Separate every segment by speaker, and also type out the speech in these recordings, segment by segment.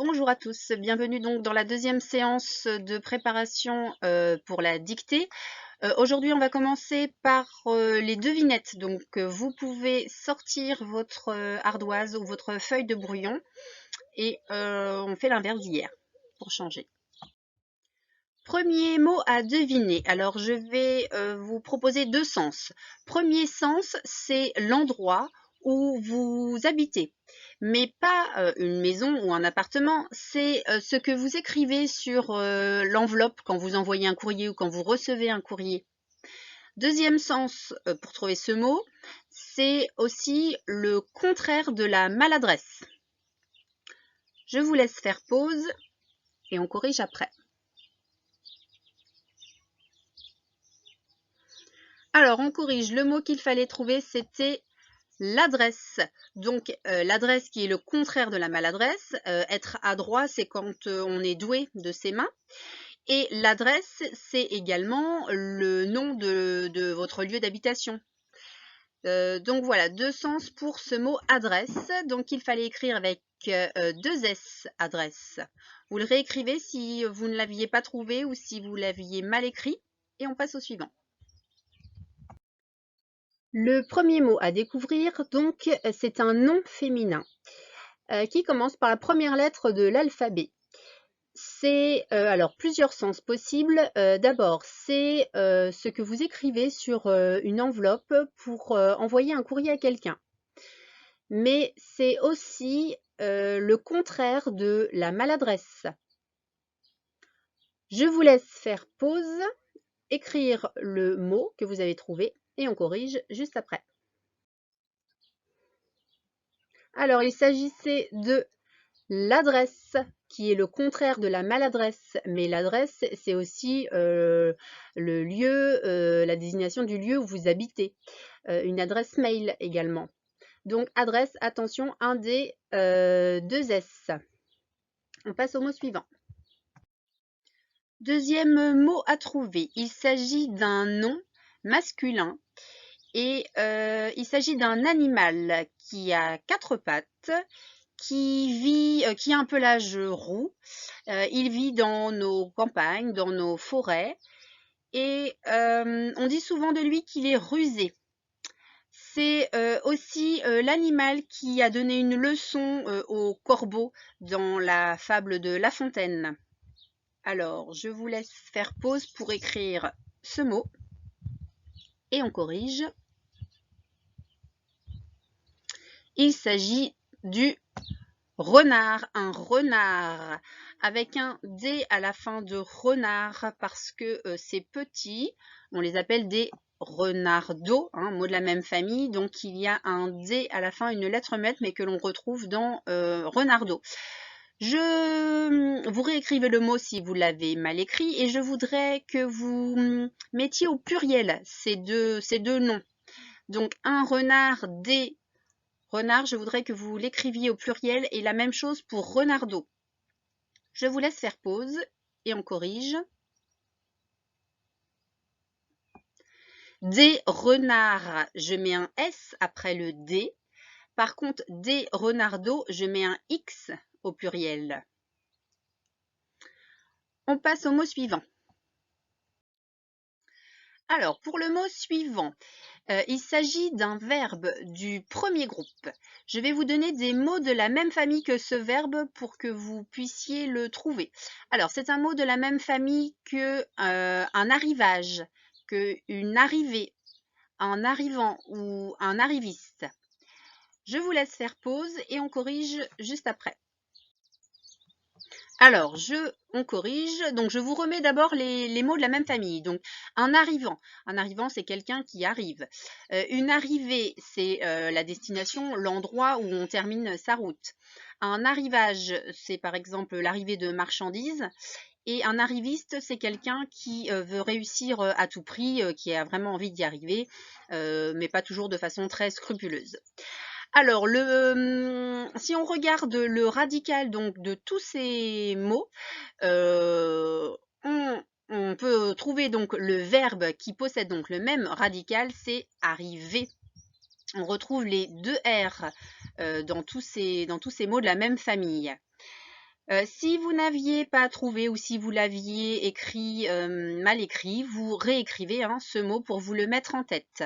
Speaker 1: Bonjour à tous, bienvenue donc dans la deuxième séance de préparation pour la dictée. Aujourd'hui, on va commencer par les devinettes. Donc, vous pouvez sortir votre ardoise ou votre feuille de brouillon et on fait l'inverse d'hier pour changer. Premier mot à deviner. Alors, je vais vous proposer deux sens. Premier sens, c'est l'endroit où vous habitez, mais pas une maison ou un appartement, c'est ce que vous écrivez sur l'enveloppe quand vous envoyez un courrier ou quand vous recevez un courrier. Deuxième sens pour trouver ce mot, c'est aussi le contraire de la maladresse. Je vous laisse faire pause et on corrige après. Alors, on corrige. Le mot qu'il fallait trouver, c'était l'adresse. Donc, l'adresse qui est le contraire de la maladresse. Être adroit, c'est quand on est doué de ses mains. Et l'adresse, c'est également le nom de votre lieu d'habitation. Donc, voilà, deux sens pour ce mot adresse. Donc, il fallait écrire avec deux S, adresse. Vous le réécrivez si vous ne l'aviez pas trouvé ou si vous l'aviez mal écrit. Et on passe au suivant. Le premier mot à découvrir, donc, c'est un nom féminin qui commence par la première lettre de l'alphabet. C'est alors plusieurs sens possibles. D'abord, c'est ce que vous écrivez sur une enveloppe pour envoyer un courrier à quelqu'un. Mais c'est aussi le contraire de la maladresse. Je vous laisse faire pause, écrire le mot que vous avez trouvé et on corrige juste après. Alors, il s'agissait de l'adresse, qui est le contraire de la maladresse. Mais l'adresse, c'est aussi le lieu, la désignation du lieu où vous habitez. Une adresse mail également. Donc, adresse, attention, un des deux S. On passe au mot suivant. Deuxième mot à trouver. Il s'agit d'un nom masculin. Et il s'agit d'un animal qui a quatre pattes, qui a un pelage roux. Il vit dans nos campagnes, dans nos forêts. Et on dit souvent de lui qu'il est rusé. C'est aussi l'animal qui a donné une leçon au corbeau dans la fable de La Fontaine. Alors, je vous laisse faire pause pour écrire ce mot. Et on corrige. Il s'agit du renard, un renard avec un D à la fin de renard parce que c'est petit, on les appelle des renardeaux, mot de la même famille, donc il y a un D à la fin, une lettre muette, mais que l'on retrouve dans renardeau. Je vous réécrivez le mot si vous l'avez mal écrit et je voudrais que vous mettiez au pluriel ces deux noms. Donc un renard des renard, je voudrais que vous l'écriviez au pluriel et la même chose pour renardeau. Je vous laisse faire pause et on corrige. Des renards, je mets un S après le D. Par contre, des renardeaux, je mets un X au pluriel. On passe au mot suivant. Alors, pour le mot suivant, il s'agit d'un verbe du premier groupe. Je vais vous donner des mots de la même famille que ce verbe pour que vous puissiez le trouver. Alors, c'est un mot de la même famille que un arrivage, que une arrivée, un arrivant ou un arriviste. Je vous laisse faire pause et on corrige juste après. Alors, on corrige. Donc, je vous remets d'abord les mots de la même famille. Donc, un arrivant. Un arrivant, c'est quelqu'un qui arrive. Une arrivée, c'est la destination, l'endroit où on termine sa route. Un arrivage, c'est par exemple l'arrivée de marchandises. Et un arriviste, c'est quelqu'un qui veut réussir à tout prix, qui a vraiment envie d'y arriver, mais pas toujours de façon très scrupuleuse. Alors, si on regarde le radical donc, de tous ces mots, on peut trouver donc le verbe qui possède donc le même radical, c'est arriver. On retrouve les deux R dans tous ces mots de la même famille. Si vous n'aviez pas trouvé ou si vous l'aviez écrit mal écrit, vous réécrivez ce mot pour vous le mettre en tête.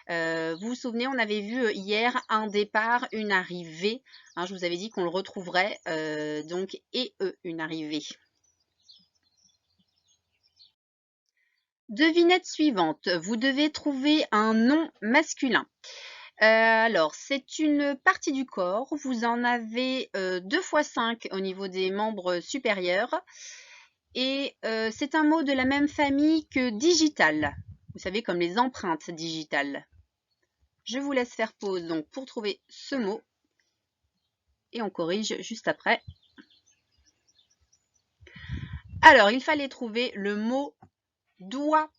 Speaker 1: Vous vous souvenez, on avait vu hier un départ, une arrivée. Je vous avais dit qu'on le retrouverait, donc et une arrivée. Devinette suivante. Vous devez trouver un nom masculin. Alors, c'est une partie du corps. Vous en avez 2 fois 5 au niveau des membres supérieurs. Et c'est un mot de la même famille que digital. Vous savez, comme les empreintes digitales. Je vous laisse faire pause donc pour trouver ce mot. Et on corrige juste après. Alors, il fallait trouver le mot doigt.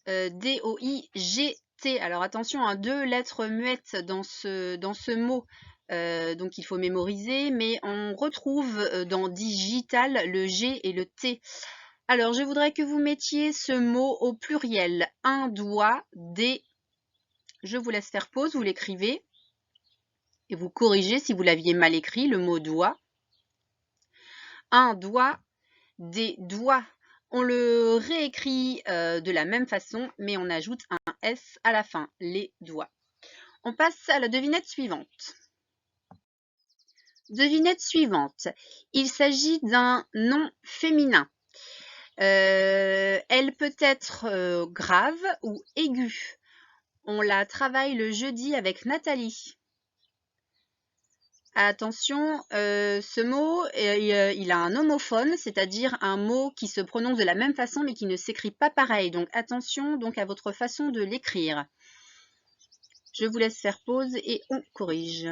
Speaker 1: D-O-I-G-T. Alors attention, 2 lettres muettes dans ce mot. Donc il faut mémoriser, mais on retrouve dans digital le G et le T. Alors je voudrais que vous mettiez ce mot au pluriel. Un doigt, des. Je vous laisse faire pause, vous l'écrivez et vous corrigez si vous l'aviez mal écrit, le mot doigt. Un doigt, des doigts. On le réécrit de la même façon, mais on ajoute un S à la fin, les doigts. On passe à la devinette suivante. Devinette suivante. Il s'agit d'un nom féminin. Elle peut être grave ou aiguë. On la travaille le jeudi avec Nathalie. Attention, ce mot, il a un homophone, c'est-à-dire un mot qui se prononce de la même façon mais qui ne s'écrit pas pareil. Donc attention donc à votre façon de l'écrire. Je vous laisse faire pause et on corrige.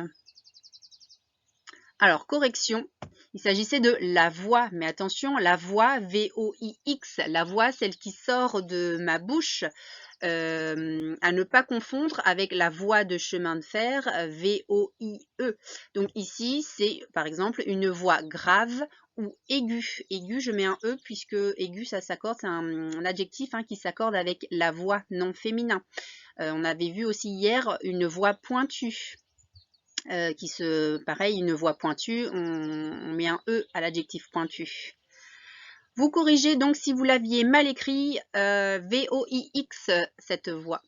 Speaker 1: Alors, correction, il s'agissait de la voix, mais attention, la voix, V-O-I-X, la voix, celle qui sort de ma bouche, à ne pas confondre avec la voie de chemin de fer, V-O-I-E. Donc ici, c'est par exemple une voix grave ou aiguë. Aiguë, je mets un E puisque aigu, ça s'accorde, c'est un adjectif qui s'accorde avec la voix non féminin. On avait vu aussi hier une voix pointue. Pareil, une voix pointue, on met un E à l'adjectif pointu. Vous corrigez donc si vous l'aviez mal écrit, V-O-I-X, cette voix.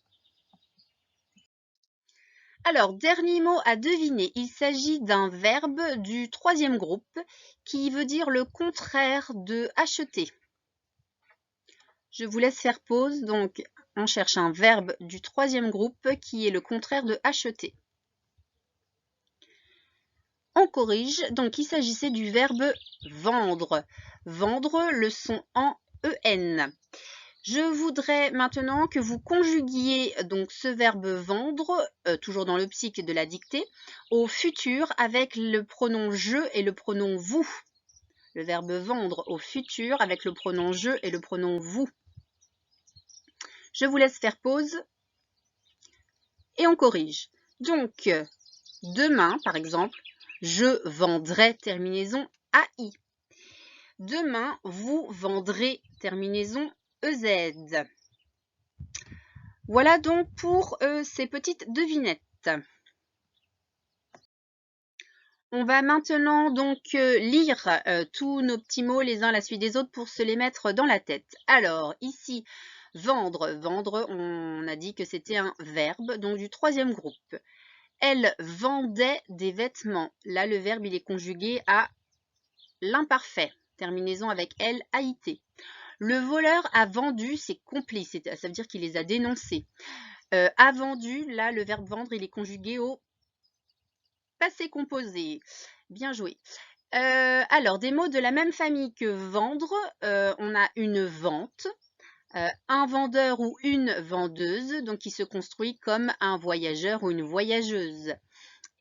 Speaker 1: Alors, dernier mot à deviner, il s'agit d'un verbe du 3e groupe qui veut dire le contraire de acheter. Je vous laisse faire pause, donc on cherche un verbe du 3e groupe qui est le contraire de acheter. On corrige, donc il s'agissait du verbe vendre. Vendre, le son en EN. Je voudrais maintenant que vous conjuguiez donc ce verbe vendre, toujours dans l'optique de la dictée, au futur avec le pronom je et le pronom vous. Le verbe vendre au futur avec le pronom je et le pronom vous. Je vous laisse faire pause et on corrige. Donc, demain, par exemple, je vendrai, terminaison AI. Demain, vous vendrez, terminaison EZ. Voilà donc pour ces petites devinettes. On va maintenant donc lire tous nos petits mots les uns à la suite des autres pour se les mettre dans la tête. Alors, ici, vendre. Vendre, on a dit que c'était un verbe, donc du 3e groupe. Elle vendait des vêtements. Là, le verbe, il est conjugué à l'imparfait. Terminaison avec L, A-I-T. Le voleur a vendu ses complices. Ça veut dire qu'il les a dénoncés. A vendu, là, le verbe vendre, il est conjugué au passé composé. Bien joué. Alors, des mots de la même famille que vendre, on a une vente. Un vendeur ou une vendeuse, donc qui se construit comme un voyageur ou une voyageuse.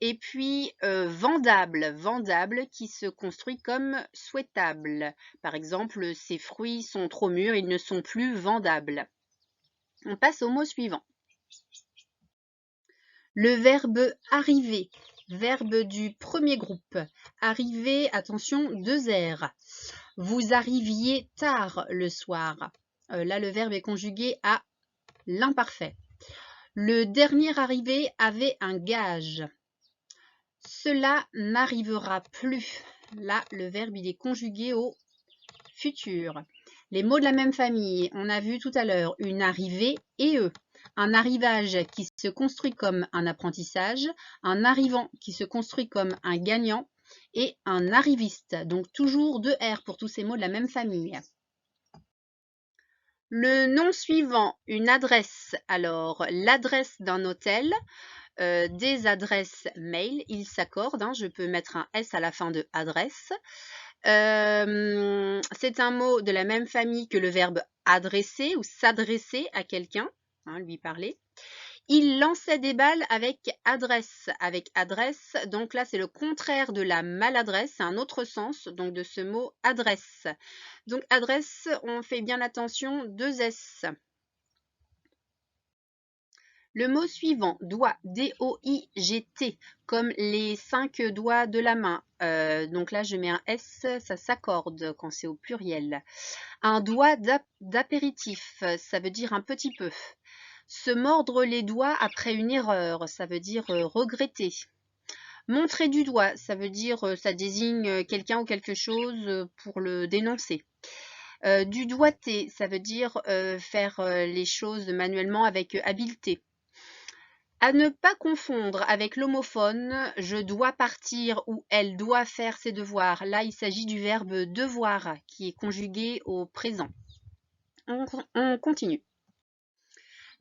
Speaker 1: Et puis vendable, vendable qui se construit comme souhaitable. Par exemple, ces fruits sont trop mûrs, ils ne sont plus vendables. On passe au mot suivant. Le verbe arriver, verbe du 1er groupe. Arriver, attention, 2 R. Vous arriviez tard le soir. Là, le verbe est conjugué à l'imparfait. Le dernier arrivé avait un gage. Cela n'arrivera plus. Là, le verbe, il est conjugué au futur. Les mots de la même famille, on a vu tout à l'heure une arrivée et eux. Un arrivage qui se construit comme un apprentissage, un arrivant qui se construit comme un gagnant et un arriviste. Donc toujours deux R pour tous ces mots de la même famille. Le nom suivant, une adresse. Alors, l'adresse d'un hôtel, des adresses mail, ils s'accordent. Hein, je peux mettre un S à la fin de adresse. C'est un mot de la même famille que le verbe adresser ou s'adresser à quelqu'un, hein, lui parler. Il lançait des balles avec adresse. Avec adresse, donc là c'est le contraire de la maladresse, c'est un autre sens donc de ce mot adresse. Donc adresse, on fait bien attention, 2 S. Le mot suivant, doigt, D-O-I-G-T, comme les 5 doigts de la main. Donc là, je mets un S, ça s'accorde quand c'est au pluriel. Un doigt d'apéritif, ça veut dire un petit peu. Se mordre les doigts après une erreur, ça veut dire regretter. Montrer du doigt, ça veut dire, ça désigne quelqu'un ou quelque chose pour le dénoncer. Du doigté, ça veut dire faire les choses manuellement avec habileté. À ne pas confondre avec l'homophone « je dois partir » ou « elle doit faire ses devoirs ». Là, il s'agit du verbe « devoir » qui est conjugué au présent. On continue.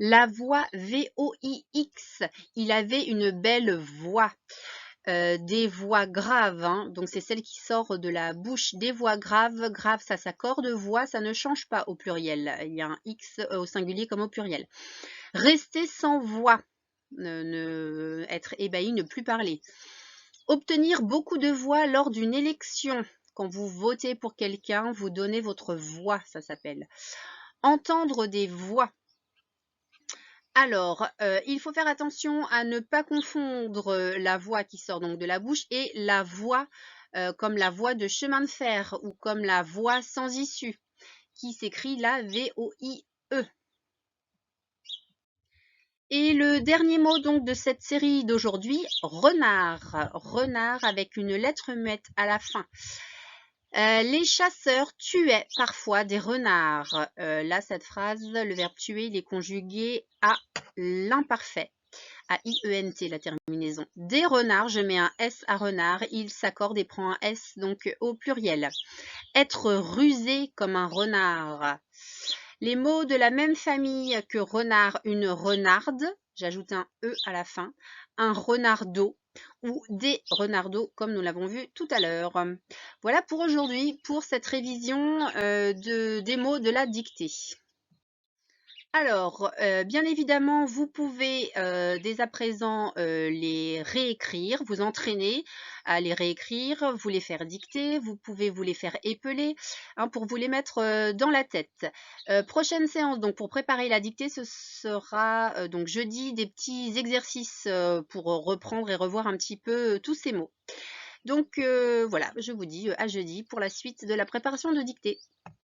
Speaker 1: La voix V-O-I-X, il avait une belle voix. Des voix graves, hein. Donc c'est celle qui sort de la bouche. Des voix graves, grave ça s'accorde, voix ça ne change pas au pluriel. Il y a un X au singulier comme au pluriel. Rester sans voix. Être ébahi, ne plus parler. Obtenir beaucoup de voix lors d'une élection. Quand vous votez pour quelqu'un, vous donnez votre voix, ça s'appelle. Entendre des voix. Alors, il faut faire attention à ne pas confondre la voix qui sort donc de la bouche et la voix comme la voie de chemin de fer ou comme la voie sans issue, qui s'écrit la V-O-I-E. Et le dernier mot donc de cette série d'aujourd'hui, renard. Renard avec une lettre muette à la fin. Les chasseurs tuaient parfois des renards. Là, cette phrase, le verbe tuer, il est conjugué à l'imparfait. À I-E-N-T, la terminaison. Des renards, je mets un S à renard, il s'accorde et prend un S donc au pluriel. Être rusé comme un renard. Les mots de la même famille que renard, une renarde, j'ajoute un E à la fin, un renardeau ou des renardeaux comme nous l'avons vu tout à l'heure. Voilà pour aujourd'hui, pour cette révision des mots de la dictée. Alors, bien évidemment, vous pouvez dès à présent les réécrire, vous entraîner à les réécrire, vous les faire dicter, vous pouvez vous les faire épeler hein, pour vous les mettre dans la tête. Prochaine séance, donc pour préparer la dictée, ce sera donc jeudi des petits exercices pour reprendre et revoir un petit peu tous ces mots. Donc voilà, je vous dis à jeudi pour la suite de la préparation de dictée.